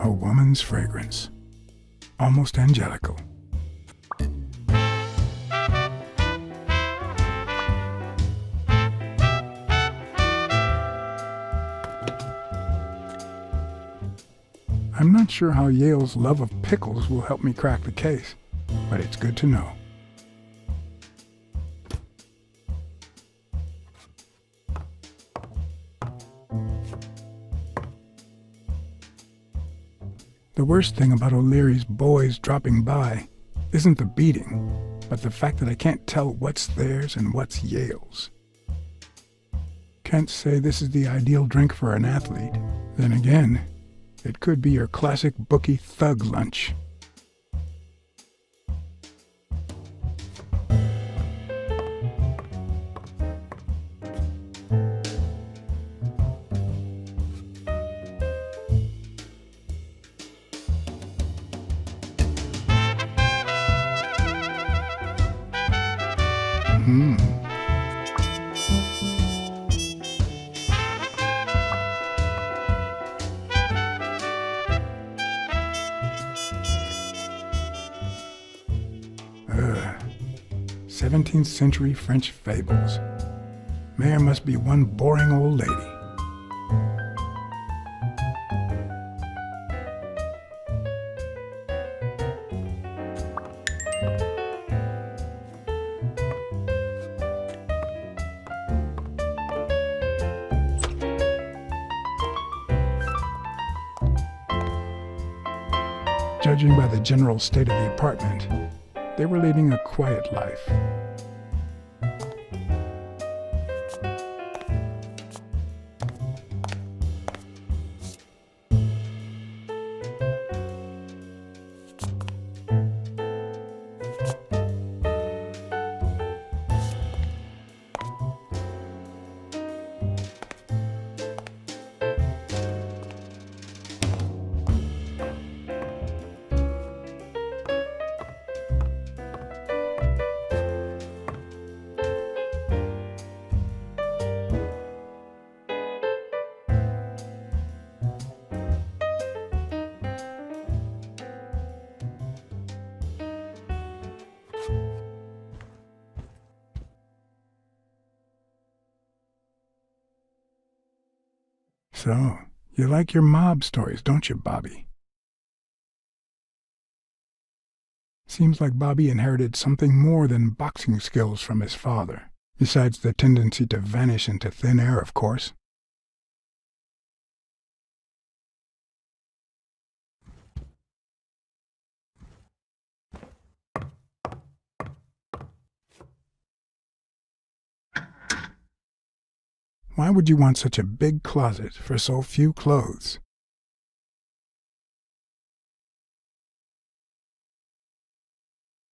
A woman's fragrance. Almost angelical. I'm not sure how Yale's love of pickles will help me crack the case, but it's good to know. The worst thing about O'Leary's boys dropping by isn't the beating, but the fact that I can't tell what's theirs and what's Yale's. Can't say this is the ideal drink for an athlete. Then again, it could be your classic bookie thug lunch. Hmm. Ugh. 17th century French fables. Mayor must be one boring old lady. Judging by the general state of the apartment, they were leading a quiet life. So, you like your mob stories, don't you, Bobby? Seems like Bobby inherited something more than boxing skills from his father, besides the tendency to vanish into thin air, of course. Why would you want such a big closet for so few clothes?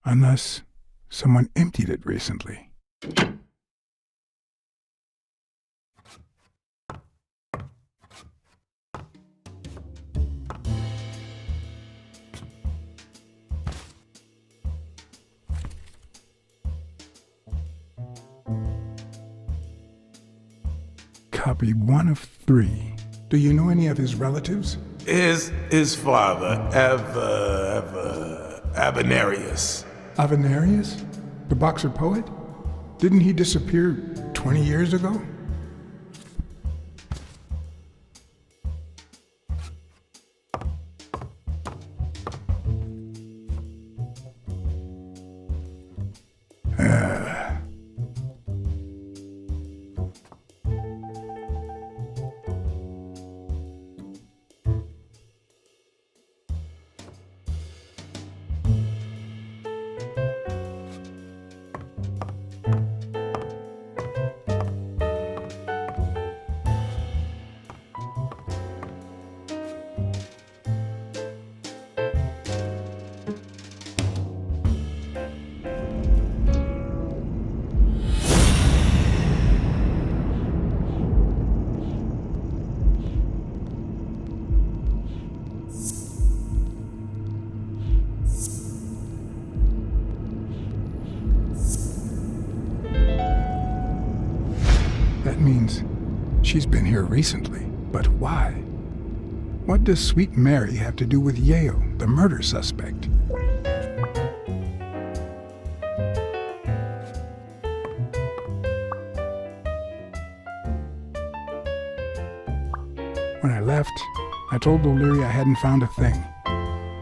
Unless someone emptied it recently. Copy 1 of 3. Do you know any of his relatives? His father, Avenarius. Avenarius? The boxer poet? Didn't he disappear 20 years ago? That means she's been here recently, but why? What does Sweet Mary have to do with Yale, the murder suspect? When I left, I told O'Leary I hadn't found a thing.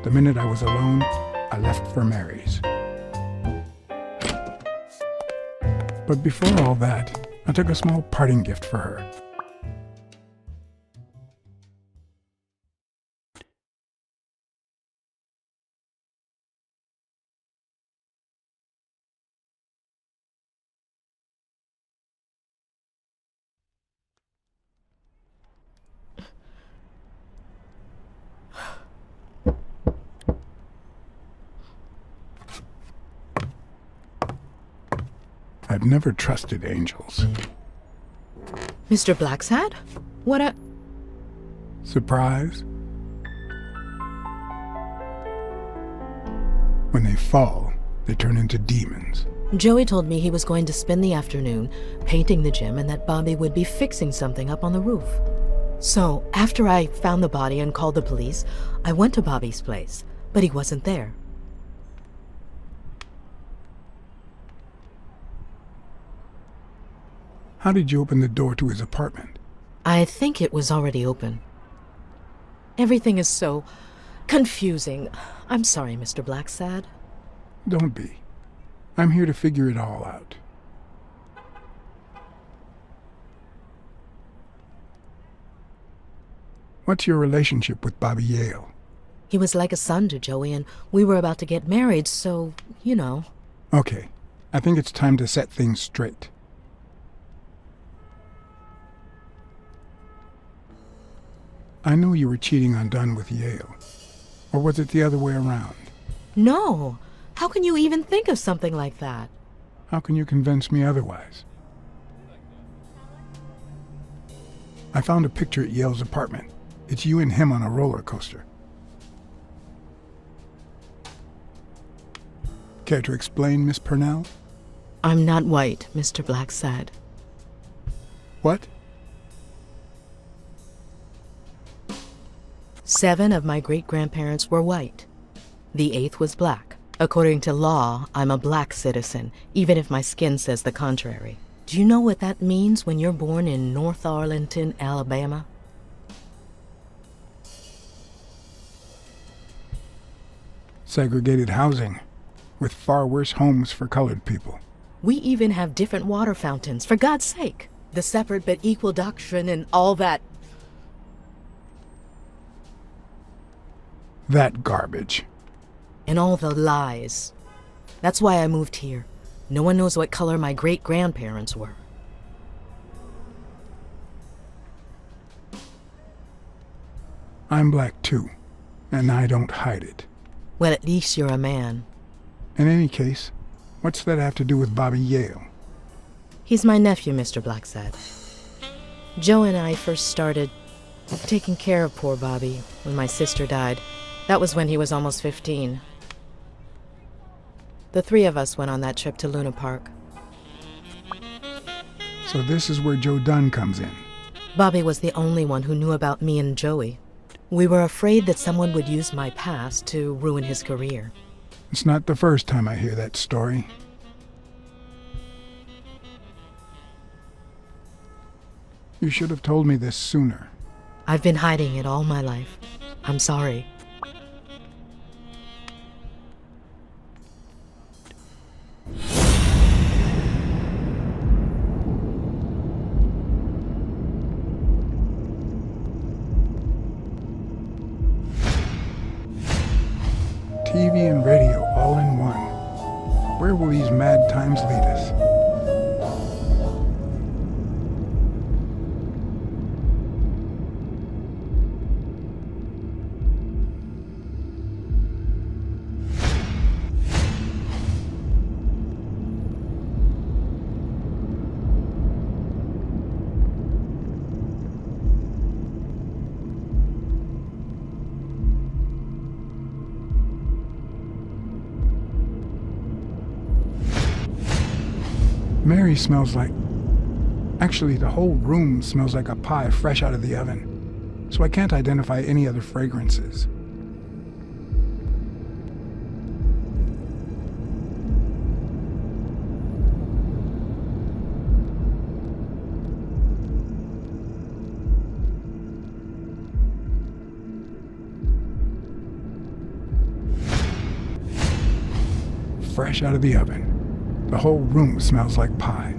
The minute I was alone, I left for Mary's. But before all that, I took a small parting gift for her. I've never trusted angels. Mr. Blacksad? What a... Surprise? When they fall, they turn into demons. Joey told me he was going to spend the afternoon painting the gym and that Bobby would be fixing something up on the roof. So, after I found the body and called the police, I went to Bobby's place, but he wasn't there. How did you open the door to his apartment? I think it was already open. Everything is so confusing. I'm sorry, Mr. Blacksad. Don't be. I'm here to figure it all out. What's your relationship with Bobby Yale? He was like a son to Joey, and we were about to get married, so, you know. Okay, I think it's time to set things straight. I know you were cheating on Dunn with Yale. Or was it the other way around? No! How can you even think of something like that? How can you convince me otherwise? I found a picture at Yale's apartment. It's you and him on a roller coaster. Care to explain, Miss Purnell? I'm not white, Mr. Blacksad. What? 7 of my great-grandparents were white. The 8th was black. According to law, I'm a black citizen, even if my skin says the contrary. Do you know what that means when you're born in North Arlington, Alabama? Segregated housing, with far worse homes for colored people. We even have different water fountains, for God's sake. The separate but equal doctrine and all that. That garbage. And all the lies. That's why I moved here. No one knows what color my great-grandparents were. I'm black too, and I don't hide it. Well, at least you're a man. In any case, what's that have to do with Bobby Yale? He's my nephew, Mr. Blacksad. Joe and I first started taking care of poor Bobby when my sister died. That was when he was almost 15. The 3 of us went on that trip to Luna Park. So this is where Joe Dunn comes in. Bobby was the only one who knew about me and Joey. We were afraid that someone would use my past to ruin his career. It's not the first time I hear that story. You should have told me this sooner. I've been hiding it all my life. I'm sorry. TV and radio all in one. Where will these mad times lead us? Mary smells like... Actually, the whole room smells like a pie fresh out of the oven. so I can't identify any other fragrances. Fresh out of the oven. The whole room smells like pie.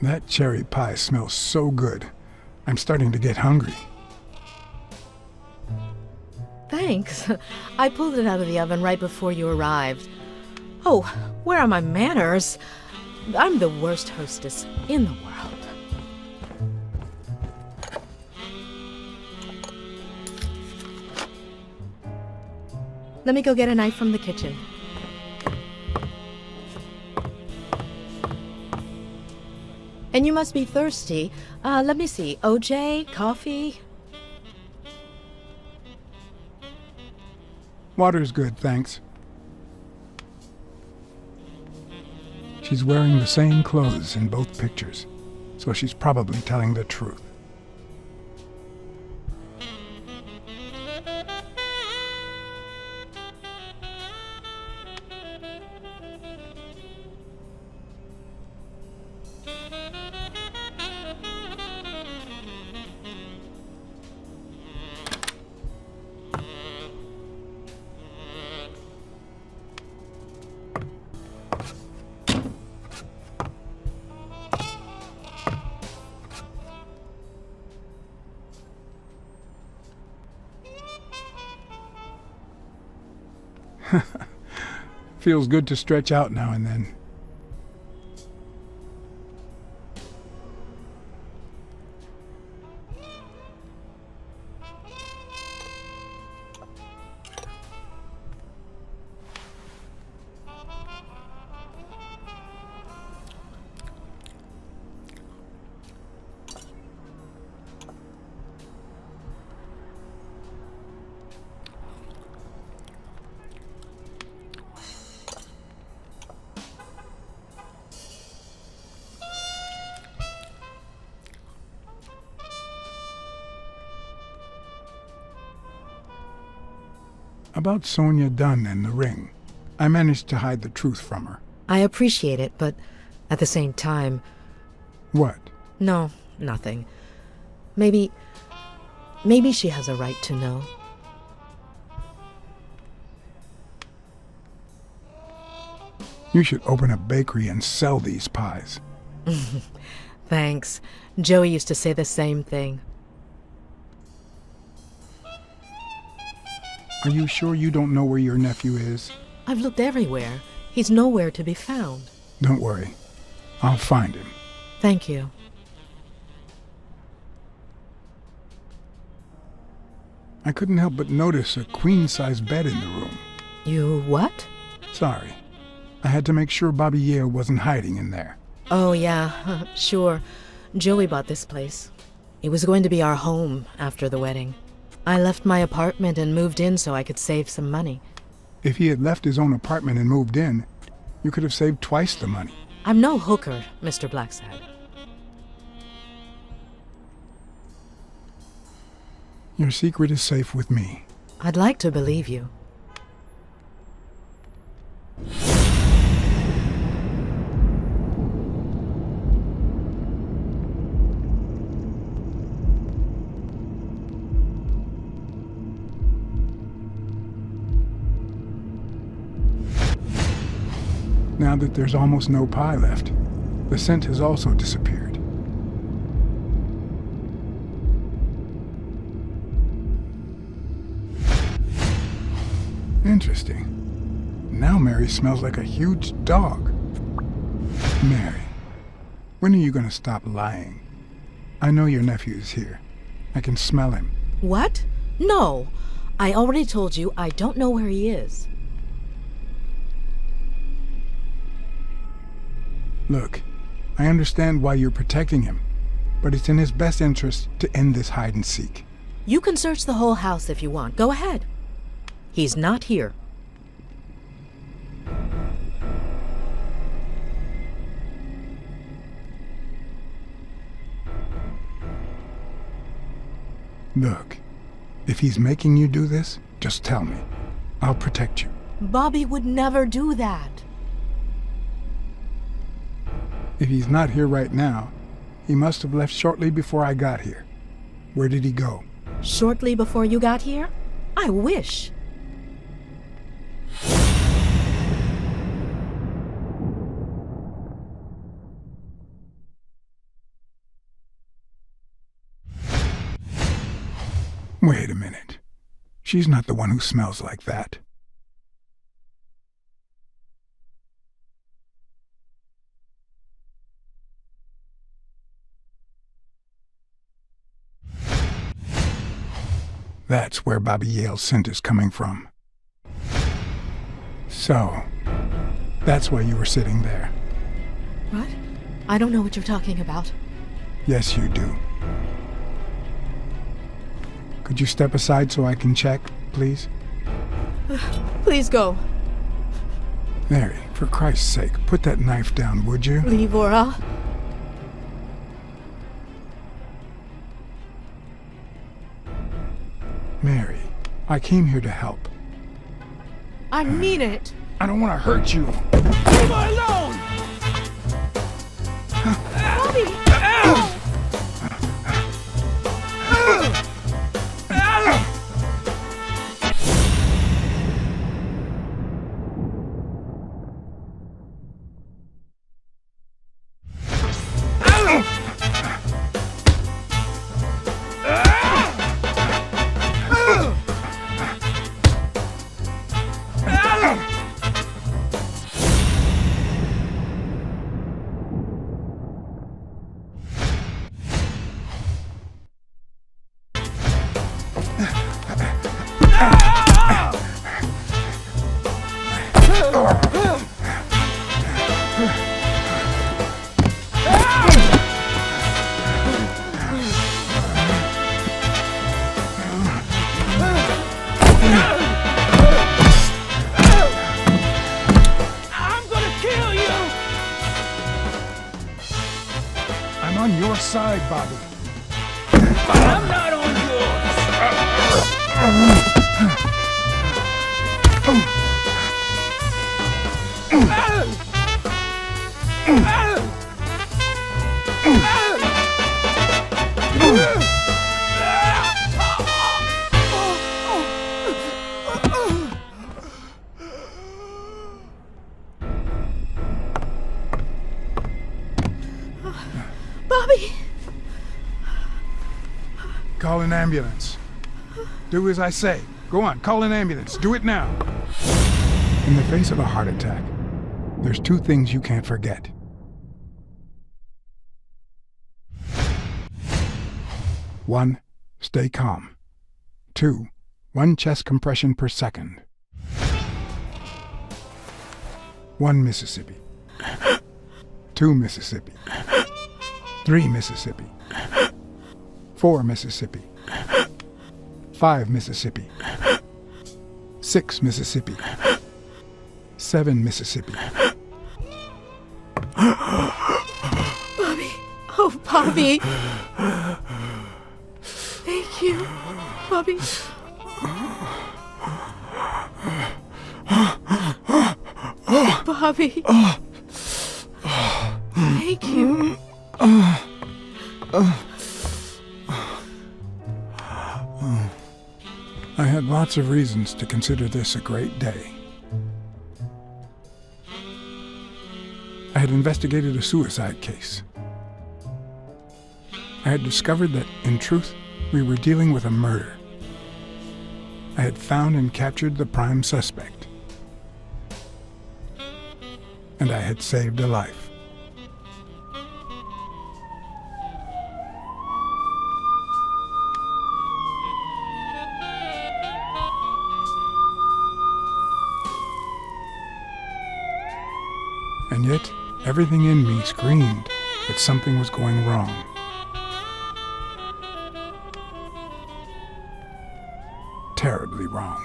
That cherry pie smells so good. I'm starting to get hungry. Thanks. I pulled it out of the oven right before you arrived. Oh, where are my manners? I'm the worst hostess in the world. Let me go get a knife from the kitchen. And you must be thirsty. Let me see. OJ? Coffee? Water's good, thanks. She's wearing the same clothes in both pictures, so she's probably telling the truth. Feels good to stretch out now and then. About Sonia Dunn and the ring. I managed to hide the truth from her. I appreciate it, but at the same time... What? No, nothing. Maybe she has a right to know. You should open a bakery and sell these pies. Thanks. Joey used to say the same thing. Are you sure you don't know where your nephew is? I've looked everywhere. He's nowhere to be found. Don't worry. I'll find him. Thank you. I couldn't help but notice a queen-size bed in the room. You what? Sorry. I had to make sure Bobby Yale wasn't hiding in there. Oh, yeah, sure. Joey bought this place. It was going to be our home after the wedding. I left my apartment and moved in so I could save some money. If he had left his own apartment and moved in, you could have saved twice the money. I'm no hooker, Mr. Blacksad. Your secret is safe with me. I'd like to believe you. Now that there's almost no pie left, the scent has also disappeared. Interesting. Now Mary smells like a huge dog. Mary, when are you going to stop lying? I know your nephew is here. I can smell him. What? No. I already told you I don't know where he is. Look, I understand why you're protecting him, but it's in his best interest to end this hide-and-seek. You can search the whole house if you want. Go ahead. He's not here. Look, if he's making you do this, just tell me. I'll protect you. Bobby would never do that. If he's not here right now, he must have left shortly before I got here. Where did he go? Shortly before you got here? I wish. Wait a minute. She's not the one who smells like that. That's where Bobby Yale's scent is coming from. So, that's why you were sitting there. What? I don't know what you're talking about. Yes, you do. Could you step aside so I can check, please? Please go. Mary, for Christ's sake, put that knife down, would you? Livora. Mary, I came here to help. I mean it. I don't want to hurt you. Leave her alone! Bobby! I'm on your side, Bobby. But I'm not on Bobby! Call an ambulance. Do as I say. Go on, call an ambulance. Do it now. In the face of a heart attack, there's two things you can't forget. One, stay calm. Two, 1 chest compression per second. 1 Mississippi. 2 Mississippi. 3 Mississippi. 4 Mississippi. 5 Mississippi. 6 Mississippi. 7 Mississippi. Bobby! Oh, Bobby! Thank you, Bobby. Bobby. Thank you. I had lots of reasons to consider this a great day. I had investigated a suicide case. I had discovered that, in truth, we were dealing with a murder. I had found and captured the prime suspect. And I had saved a life. And yet, everything in me screamed that something was going wrong. Terribly wrong.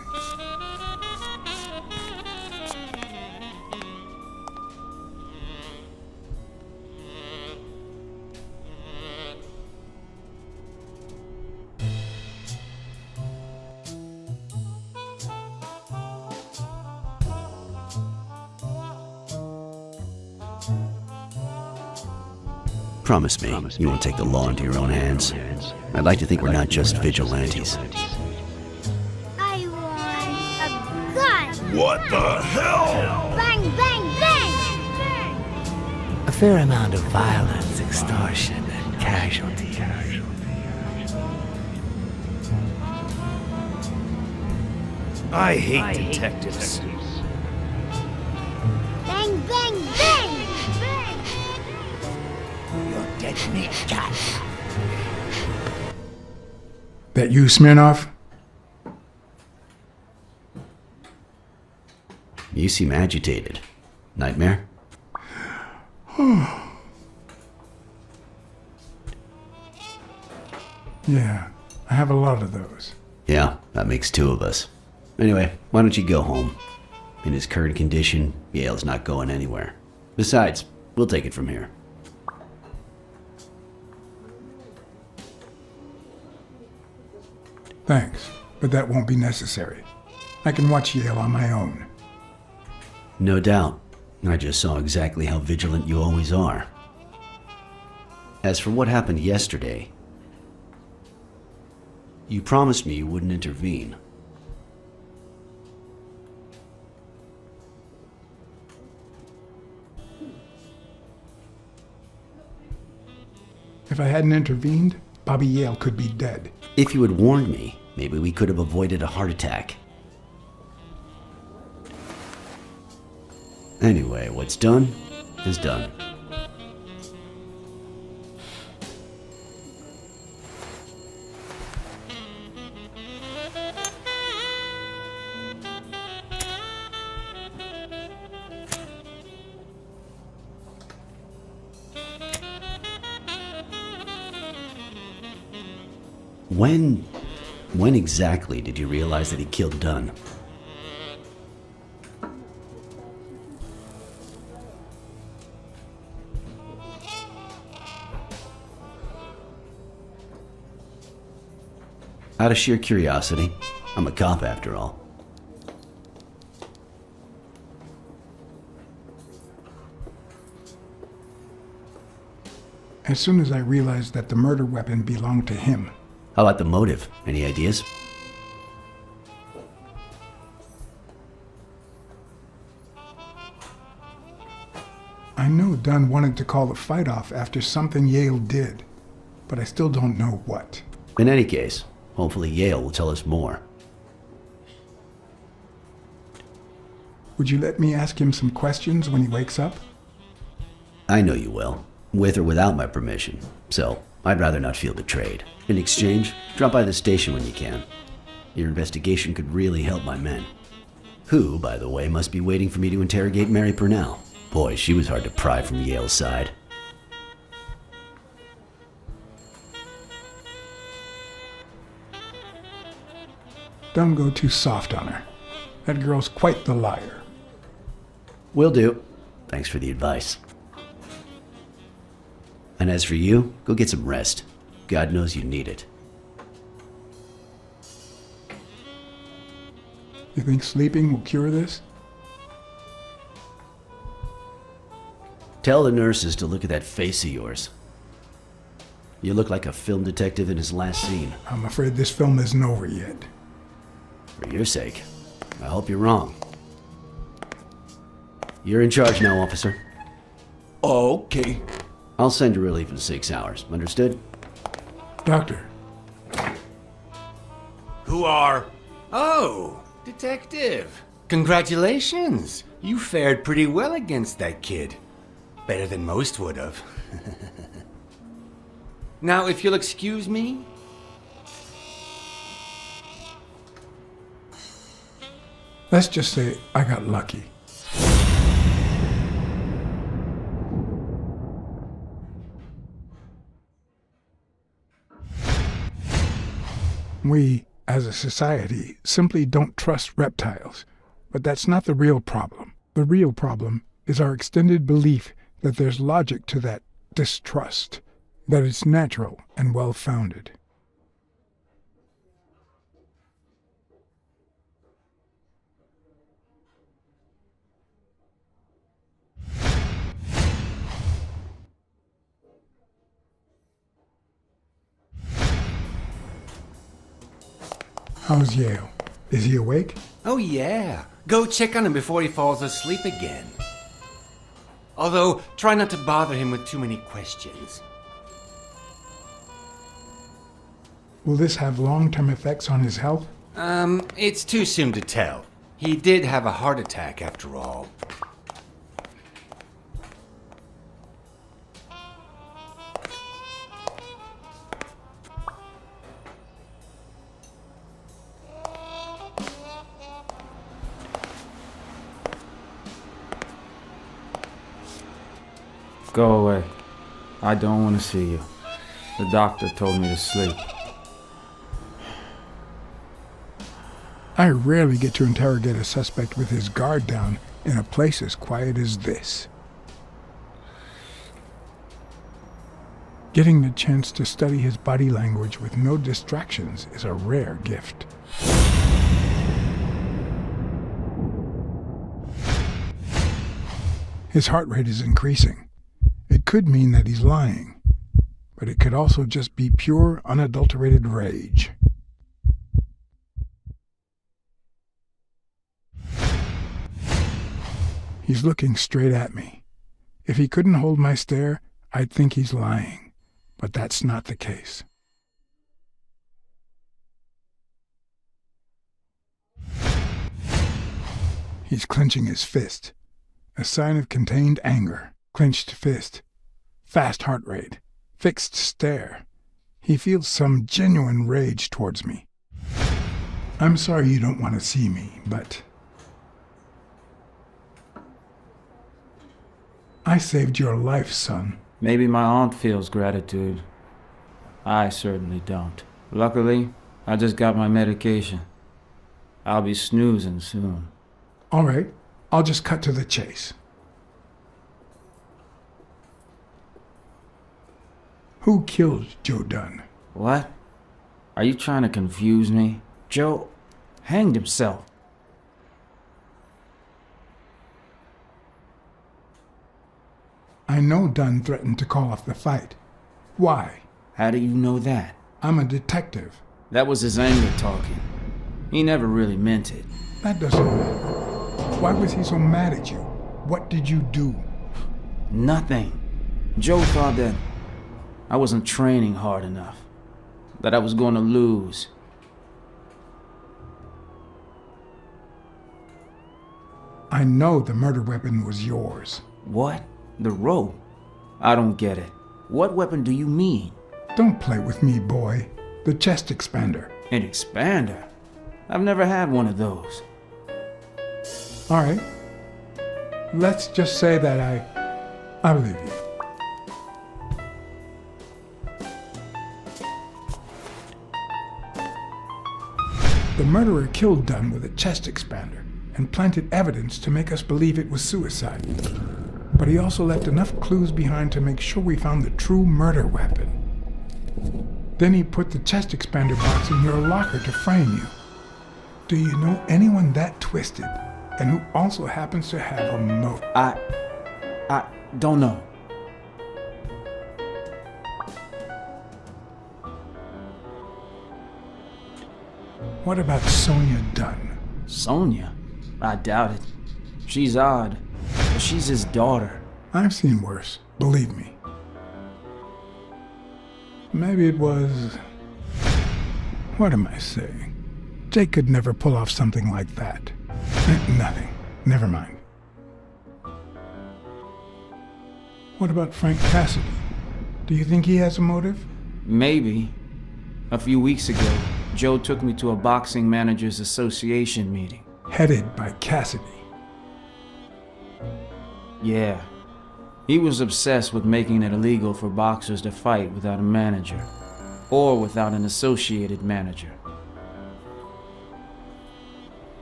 Promise me you won't take the law into your own hands. I'd like to think we're not just vigilantes. I want a gun! What the hell? Bang, bang, bang! A fair amount of violence, extortion, and casualty. I hate detectives. Bang, bang, bang! You're dead meat, cat. That you, Smirnoff? You seem agitated. Nightmare? Yeah, I have a lot of those. Yeah, that makes two of us. Anyway, why don't you go home? In his current condition, Yale's not going anywhere. Besides, we'll take it from here. Thanks, but that won't be necessary. I can watch Yale on my own. No doubt. I just saw exactly how vigilant you always are. As for what happened yesterday, you promised me you wouldn't intervene. If I hadn't intervened, Bobby Yale could be dead. If you had warned me, maybe we could have avoided a heart attack. Anyway, what's done is done. When exactly did you realize that he killed Dunn? Out of sheer curiosity. I'm a cop after all. As soon as I realized that the murder weapon belonged to him. How about the motive? Any ideas? I know Dunn wanted to call the fight off after something Yale did, but I still don't know what. In any case, hopefully Yale will tell us more. Would you let me ask him some questions when he wakes up? I know you will, with or without my permission, so I'd rather not feel betrayed. In exchange, drop by the station when you can. Your investigation could really help my men. Who, by the way, must be waiting for me to interrogate Mary Purnell. Boy, she was hard to pry from Yale's side. Don't go too soft on her. That girl's quite the liar. Will do. Thanks for the advice. And as for you, go get some rest. God knows you need it. You think sleeping will cure this? Tell the nurses to look at that face of yours. You look like a film detective in his last scene. I'm afraid this film isn't over yet. For your sake, I hope you're wrong. You're in charge now, officer. Okay. I'll send you relief in 6 hours. Understood? Doctor, Who are... Oh, detective. Congratulations. You fared pretty well against that kid. Better than most would have. Now, if you'll excuse me... let's just say I got lucky. We, as a society, simply don't trust reptiles. But that's not the real problem. The real problem is our extended belief that there's logic to that distrust, that it's natural and well-founded. How's Yale? Is he awake? Oh, yeah. Go check on him before he falls asleep again. Although, try not to bother him with too many questions. Will this have long-term effects on his health? It's too soon to tell. He did have a heart attack after all. Go away. I don't want to see you. The doctor told me to sleep. I rarely get to interrogate a suspect with his guard down in a place as quiet as this. Getting the chance to study his body language with no distractions is a rare gift. His heart rate is increasing. It could mean that he's lying, but it could also just be pure, unadulterated rage. He's looking straight at me. If he couldn't hold my stare, I'd think he's lying, but that's not the case. He's clenching his fist, a sign of contained anger. Clenched fist, fast heart rate, fixed stare. He feels some genuine rage towards me. I'm sorry you don't want to see me, but I saved your life, son. Maybe my aunt feels gratitude. I certainly don't. Luckily, I just got my medication. I'll be snoozing soon. All right, I'll just cut to the chase. Who killed Joe Dunn? What? Are you trying to confuse me? Joe hanged himself. I know Dunn threatened to call off the fight. Why? How do you know that? I'm a detective. That was his anger talking. He never really meant it. That doesn't matter. Why was he so mad at you? What did you do? Nothing. Joe thought that I wasn't training hard enough. That I was going to lose. I know the murder weapon was yours. What? The rope? I don't get it. What weapon do you mean? Don't play with me, boy. The chest expander. An expander? I've never had one of those. All right. Let's just say that I believe you. The murderer killed Dunn with a chest expander and planted evidence to make us believe it was suicide. But he also left enough clues behind to make sure we found the true murder weapon. Then he put the chest expander box in your locker to frame you. Do you know anyone that twisted and who also happens to have a motive? I don't know. What about Sonia Dunn? Sonia? I doubt it. She's odd, but she's his daughter. I've seen worse, believe me. Maybe it was... What am I saying? Jake could never pull off something like that. Nothing. Never mind. What about Frank Cassidy? Do you think he has a motive? Maybe. A few weeks ago, Joe took me to a boxing managers association meeting. Headed by Cassidy. Yeah. He was obsessed with making it illegal for boxers to fight without a manager, or without an associated manager.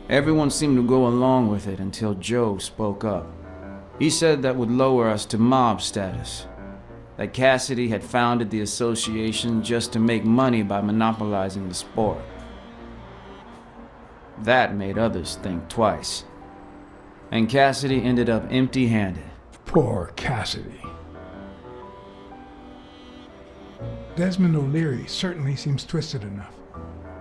Everyone seemed to go along with it until Joe spoke up. He said that would lower us to mob status, that Cassidy had founded the association just to make money by monopolizing the sport. That made others think twice. And Cassidy ended up empty-handed. Poor Cassidy. Desmond O'Leary certainly seems twisted enough.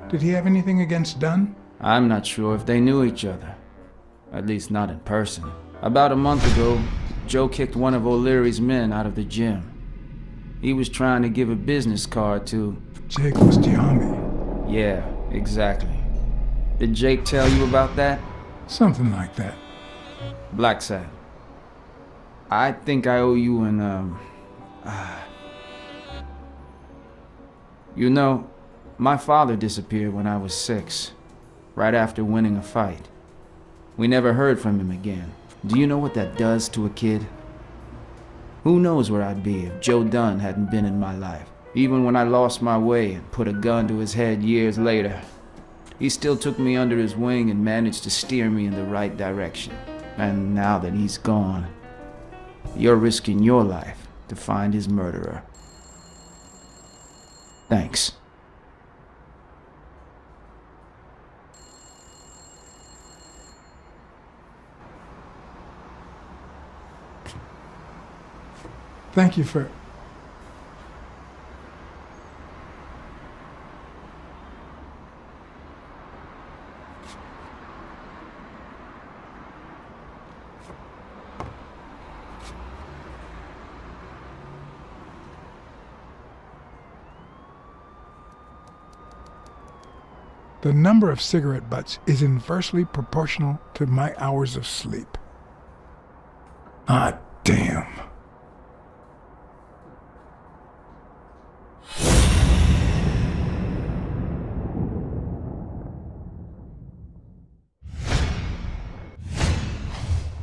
Did he have anything against Dunn? I'm not sure if they knew each other. At least not in person. About a month ago, Joe kicked one of O'Leary's men out of the gym. He was trying to give a business card to... Jake Ostiami. Yeah, exactly. Did Jake tell you about that? Something like that. Blacksad. I think I owe you an, You know, my father disappeared when I was 6, right after winning a fight. We never heard from him again. Do you know what that does to a kid? Who knows where I'd be if Joe Dunn hadn't been in my life. Even when I lost my way and put a gun to his head years later, he still took me under his wing and managed to steer me in the right direction. And now that he's gone, you're risking your life to find his murderer. Thanks. Thank you for... The number of cigarette butts is inversely proportional to my hours of sleep. Ah, damn.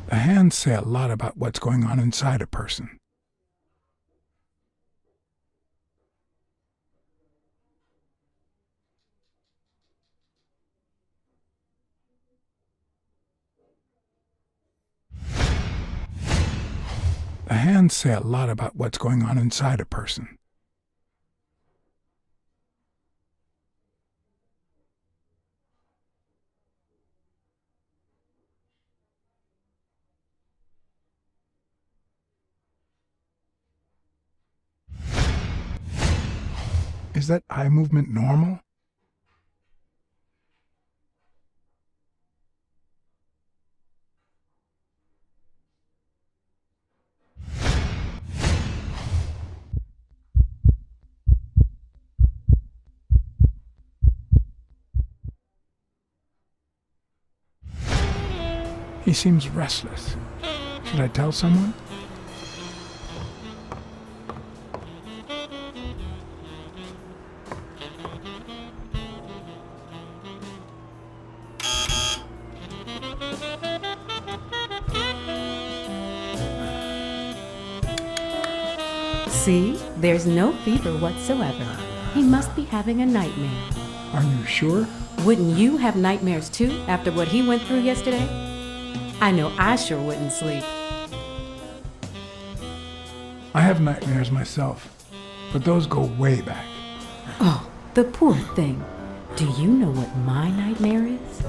The hands say a lot about what's going on inside a person. The hands say a lot about what's going on inside a person. Is that eye movement normal? He seems restless. Should I tell someone? See, there's no fever whatsoever. He must be having a nightmare. Are you sure? Wouldn't you have nightmares too after what he went through yesterday? I know I sure wouldn't sleep. I have nightmares myself, but those go way back. Oh, the poor thing. Do you know what my nightmare is?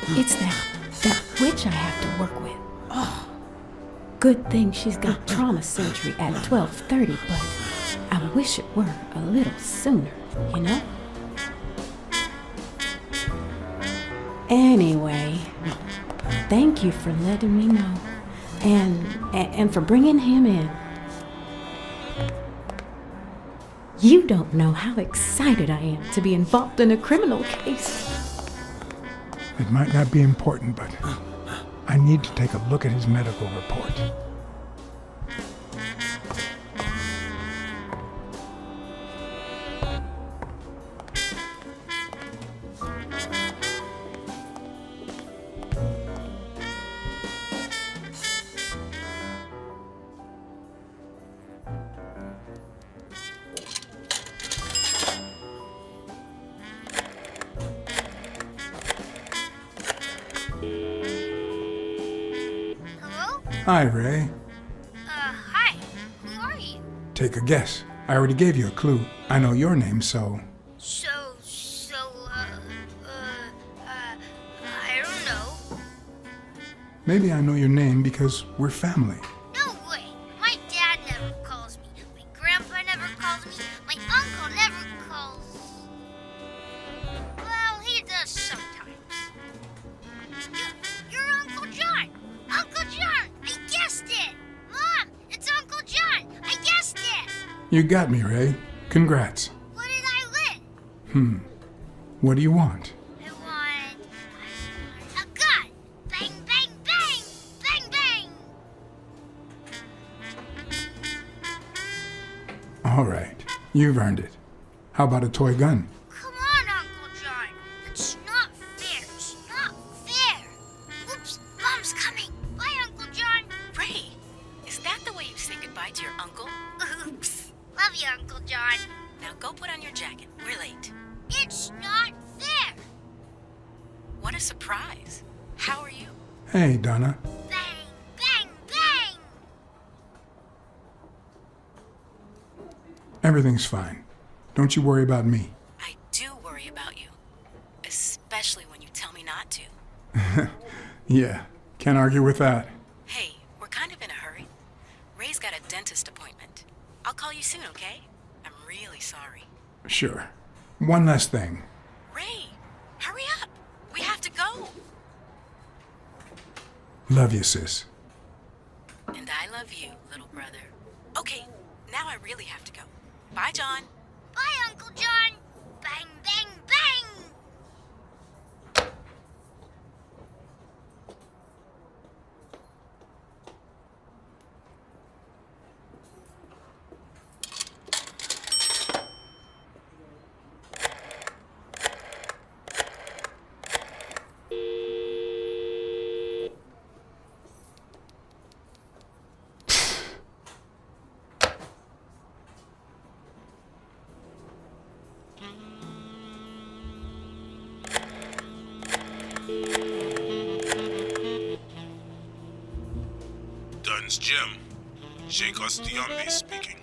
It's that witch I have to work with. Oh, good thing she's got trauma surgery at 12:30, but I wish it were a little sooner, you know? Anyway, thank you for letting me know, and for bringing him in. You don't know how excited I am to be involved in a criminal case. It might not be important, but I need to take a look at his medical report. Hi, Ray. Hi. Who are you? Take a guess. I already gave you a clue. I know your name, so... I don't know. Maybe I know your name because we're family. No way. My dad never calls me. My grandpa never calls me. My uncle never calls... You got me, Ray. Congrats. What did I win? What do you want? I want a gun. Bang, bang, bang! Bang, bang! All right. You've earned it. How about a toy gun? Come on, Uncle John. It's not fair. It's not fair. Oops, Mom's coming. Bye, Uncle John. Ray, is that the way you say goodbye to your uncle? Oops. Love you, Uncle John. Now go put on your jacket. We're late. It's not fair. What a surprise. How are you? Hey, Donna. Bang, bang, bang! Everything's fine. Don't you worry about me. I do worry about you. Especially when you tell me not to. Yeah, can't argue with that. Hey, we're kind of in a hurry. Ray's got a dentist appointment. I'll call you soon, okay? I'm really sorry. Sure. One last thing. Ray, hurry up. We have to go. Love you, sis. And I love you, little brother. Okay, now I really have to go. Bye, John. Bye, Uncle John. Bang, bang, bang! Dunn's Gym. Sheikh Ostiombe speaking.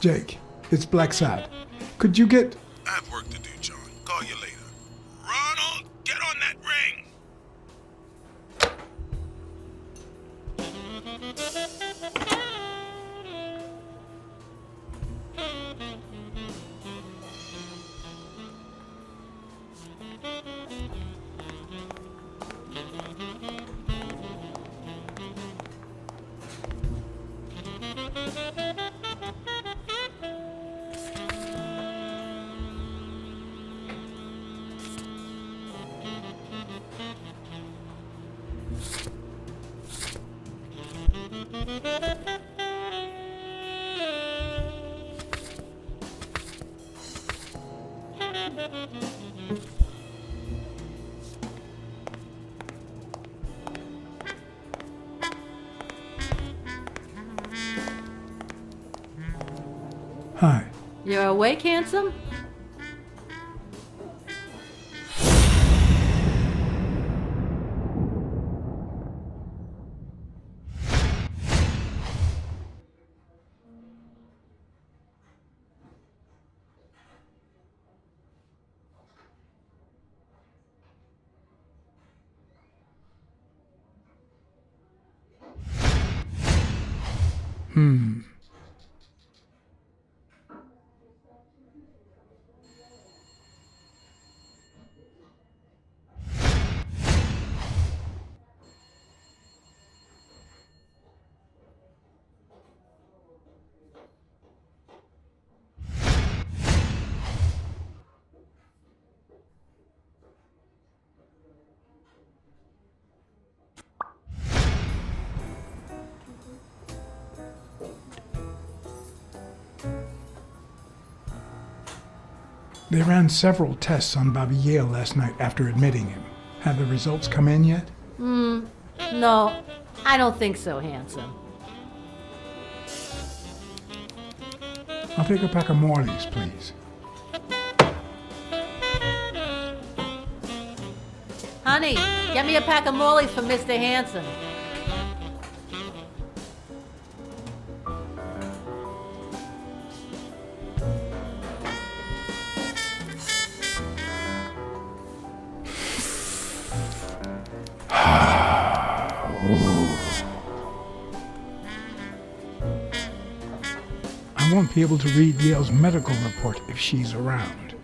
Jake, it's Blacksad. Could you get... I have work to do, John. Call you later. Ronald, get on that ring! Hi. You're awake, handsome? They ran several tests on Bobby Yale last night after admitting him. Have the results come in yet? No, I don't think so, handsome. I'll take a pack of Morleys, please. Honey, get me a pack of Morleys for Mr. Hanson. I won't be able to read Yale's medical report if she's around.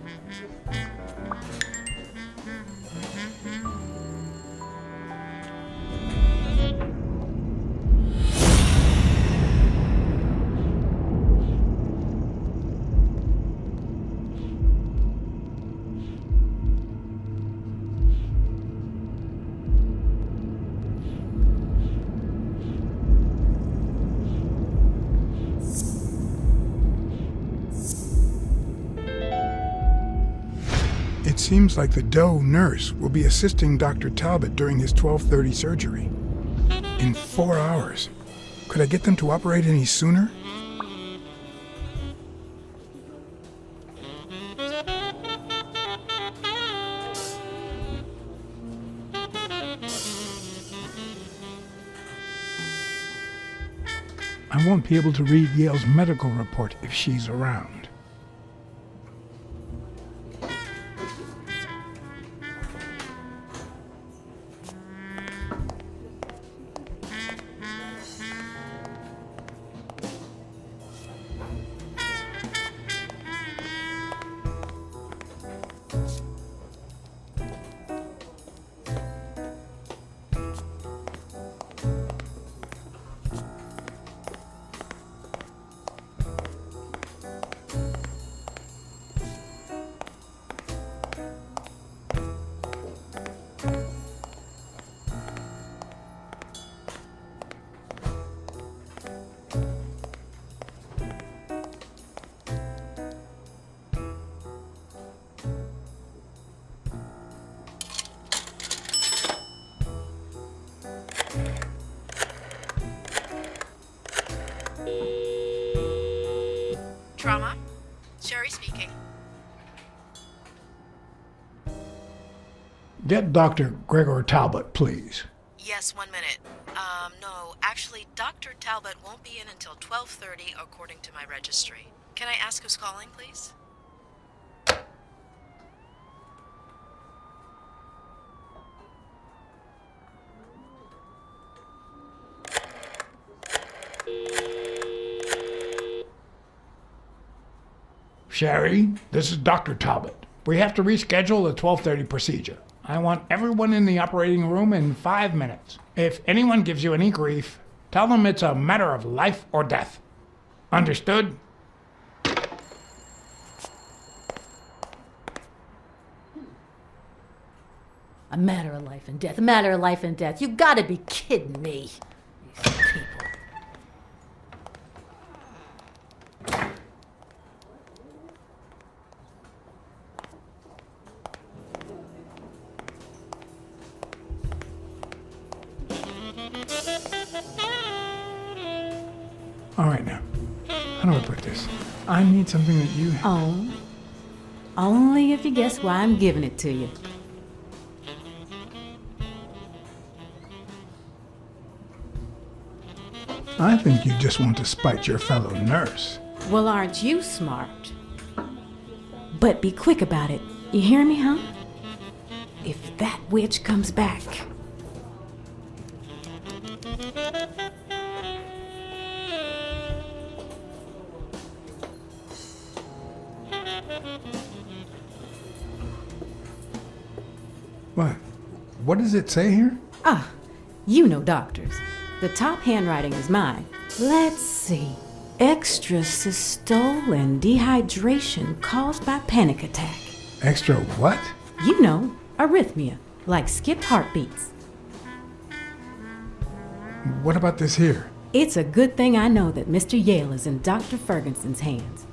Seems like the Doe nurse will be assisting Dr. Talbot during his 12:30 surgery. In 4 hours. Could I get them to operate any sooner? I won't be able to read Yale's medical report if she's around. Trauma? Sherry speaking. Get Dr. Gregor Talbot, please. Yes, 1 minute. No, actually, Dr. Talbot won't be in until 12:30 according to my registry. Can I ask who's calling, please? Sherry, this is Dr. Talbot. We have to reschedule the 12:30 procedure. I want everyone in the operating room in 5 minutes. If anyone gives you any grief, tell them it's a matter of life or death. Understood? A matter of life and death. A matter of life and death. You gotta be kidding me. These people. All right now. How do I put this? I need something that you... Oh. Only if you guess why I'm giving it to you. I think you just want to spite your fellow nurse. Well, aren't you smart? But be quick about it. You hear me, huh? If that witch comes back. What? What does it say here? Ah, you know doctors. The top handwriting is mine. Let's see. Extrasystole and dehydration caused by panic attack. Extra what? You know, arrhythmia, like skipped heartbeats. What about this here? It's a good thing I know that Mr. Yale is in Dr. Ferguson's hands.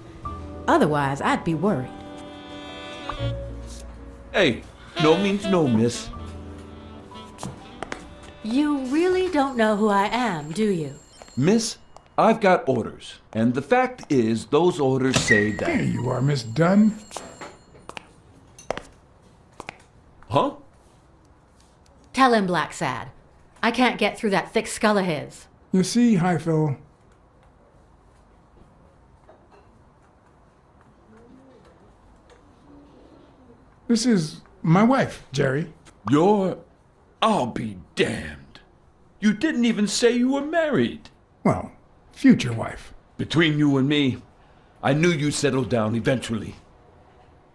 Otherwise, I'd be worried. Hey, no means no, miss. You really don't know who I am, do you? Miss, I've got orders. And the fact is, those orders say that... There you are, Miss Dunn. Huh? Tell him, Blacksad. I can't get through that thick skull of his. You see, Highfill, this is my wife, Jerry. I'll be damned. You didn't even say you were married. Well, future wife. Between you and me, I knew you'd settle down eventually.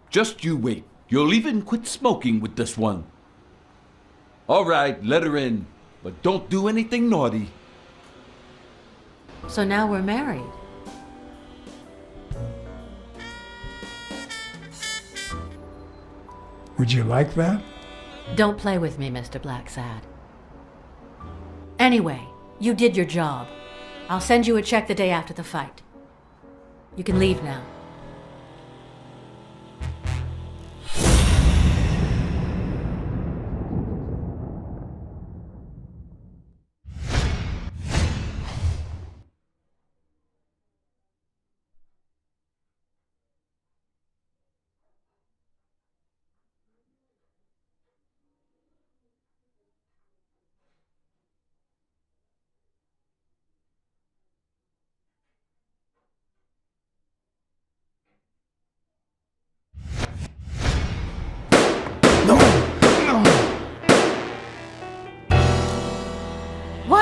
Just you wait. You'll even quit smoking with this one. All right, let her in, but don't do anything naughty. So now we're married. Would you like that? Don't play with me, Mr. Blacksad. Anyway, you did your job. I'll send you a check the day after the fight. You can leave now.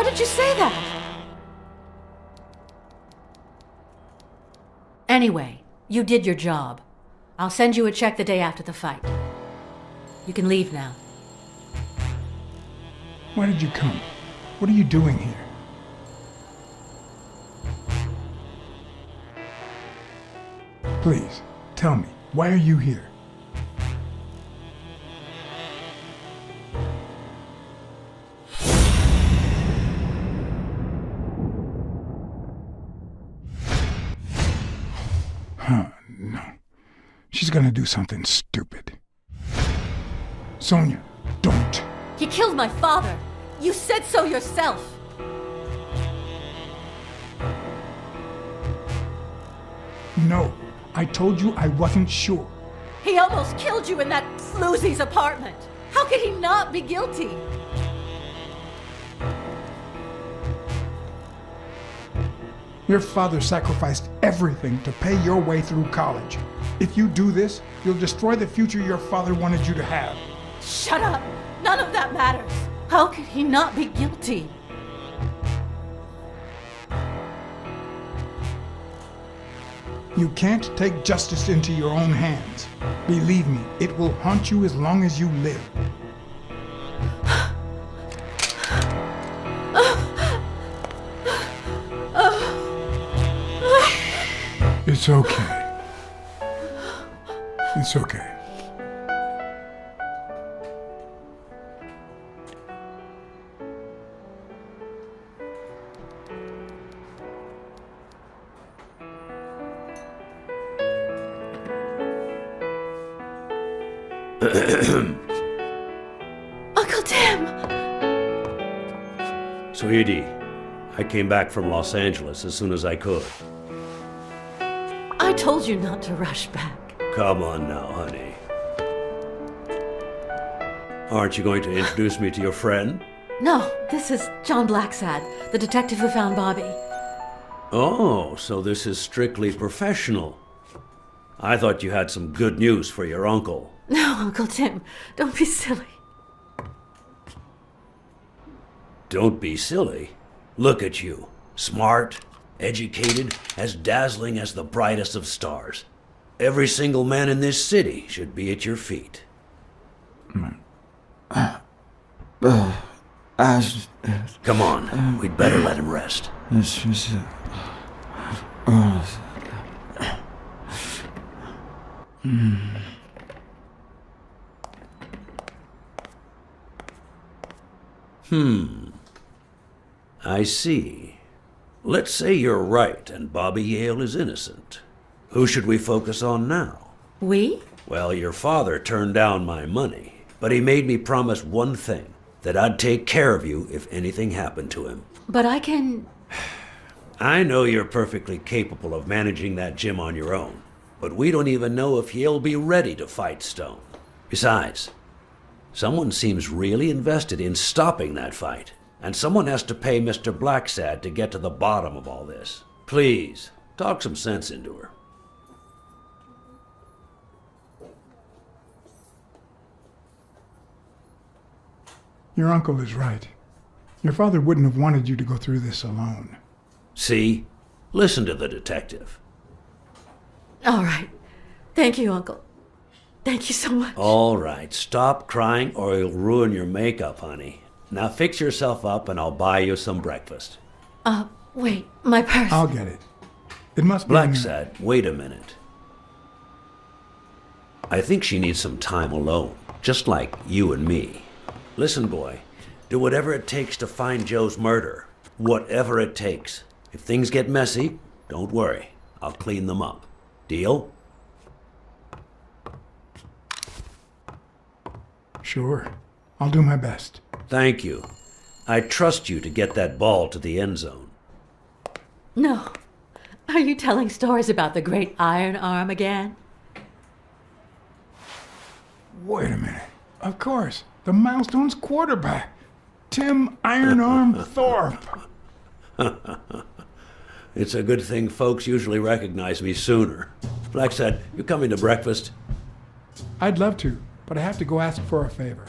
did you say that? Anyway, you did your job. I'll send you a check the day after the fight. You can leave now. Why did you come? What are you doing here? Please, tell me, why are you here? No. She's gonna do something stupid. Sonia, don't. He killed my father. You said so yourself. No, I told you I wasn't sure. He almost killed you in that floozy's apartment. How could he not be guilty? Your father sacrificed everything to pay your way through college. If you do this, you'll destroy the future your father wanted you to have. Shut up! None of that matters. How could he not be guilty? You can't take justice into your own hands. Believe me, it will haunt you as long as you live. It's okay. It's okay. Uncle Tim! Sweetie, I came back from Los Angeles as soon as I could. I told you not to rush back. Come on now, honey. Aren't you going to introduce me to your friend? No, this is John Blacksad, the detective who found Bobby. Oh, so this is strictly professional. I thought you had some good news for your uncle. No, Uncle Tim, don't be silly. Don't be silly. Look at you. Smart, educated, as dazzling as the brightest of stars. Every single man in this city should be at your feet. Come on, we'd better let him rest. I see. Let's say you're right and Bobby Yale is innocent. Who should we focus on now? We? Well, your father turned down my money, but he made me promise one thing, that I'd take care of you if anything happened to him. But I can... I know you're perfectly capable of managing that gym on your own, but we don't even know if he'll be ready to fight Stone. Besides, someone seems really invested in stopping that fight, and someone has to pay Mr. Blacksad to get to the bottom of all this. Please, talk some sense into her. Your uncle is right. Your father wouldn't have wanted you to go through this alone. See? Listen to the detective. All right. Thank you, Uncle. Thank you so much. All right, stop crying or you'll ruin your makeup, honey. Now fix yourself up and I'll buy you some breakfast. Wait, my purse. I'll get it. It must be... Blacksad, wait a minute. I think she needs some time alone, just like you and me. Listen, boy, do whatever it takes to find Joe's murder. Whatever it takes. If things get messy, don't worry. I'll clean them up. Deal? Sure. I'll do my best. Thank you. I trust you to get that ball to the end zone. No. Are you telling stories about the great Iron Arm again? Wait a minute. Of course. The Milestones quarterback. Tim Iron Arm Thorpe. It's a good thing folks usually recognize me sooner. Blacksad, you coming to breakfast? I'd love to, but I have to go ask for a favor.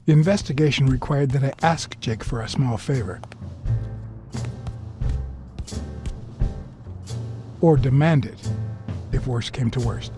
The investigation required that I ask Jake for a small favor. Or demand it, if worst came to worst.